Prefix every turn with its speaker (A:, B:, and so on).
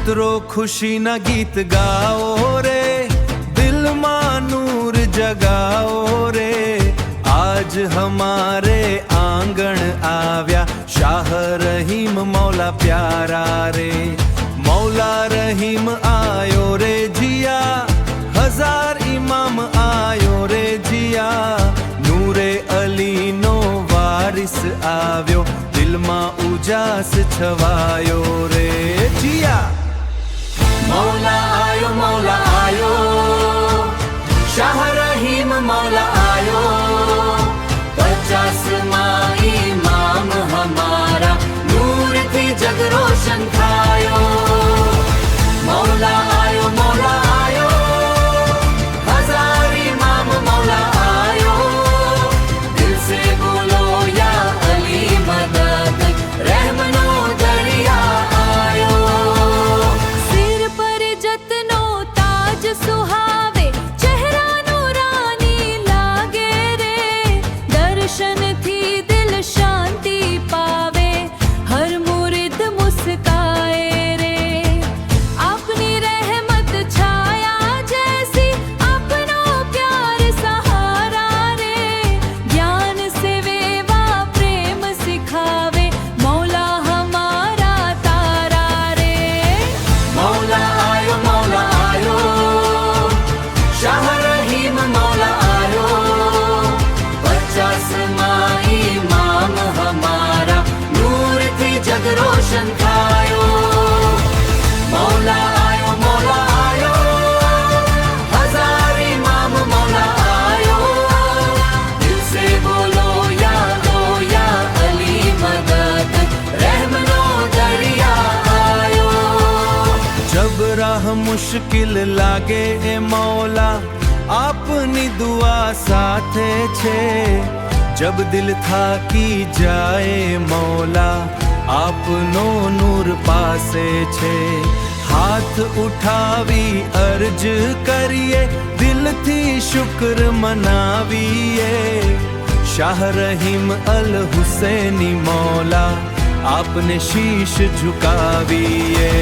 A: મિત્રો ખુશીના ગીત ગાઓ રે, દિલમાં નૂર જગાઓ રે। आज हमारे आंगन आव्या शाह रहीम मौला प्यारा रे। मौला रहीम आयो रे जिया, हजार इमाम आयो रे जिया। नूरे अली नो वारिस आव्यो, दिल मा उजास छवायो रे जिया।
B: मौला आयो शाह रहीम मौला आयो। 50 मां इमाम हमारा, नूर थी जग रोशन थायो। मौला आयो हजार इमाम मौला आयो। दिल से बोलो या अली मदद, रहमनो दरिया आयो।
C: सिर पर जतनो ताज सुहावे, चेहरा नूरानी लागे रे। दर्शन थी दिल शांति पावे, हर मुरीद मुस्काए रे। अपनी रहमत छाया जैसी, अपनो प्यार सहारा रे। ज्ञान से वेवा प्रेम सिखावे, मौला हमारा तारा रे।
B: मौला आयो शाह रहीम मौला आयो। 50 मां इमाम हमारा, नूर थी जग रोशन थायो। मौला आयो हजार इमाम मौला आयो। दिल से बोलो या अली मदद, रहमनो दरिया आयो।
A: जब राह मुश्किल लागे ए मौला, आपनी दुआ साथे छे। जब दिल थाकी जाए मौला, आपनो नूर पासे छे। हाथ उठावी अर्ज करिए, दिल थी शुक्र मनावीए। शाह रहीम अल हुसैनी मौला, आपने शीश झुकावीए।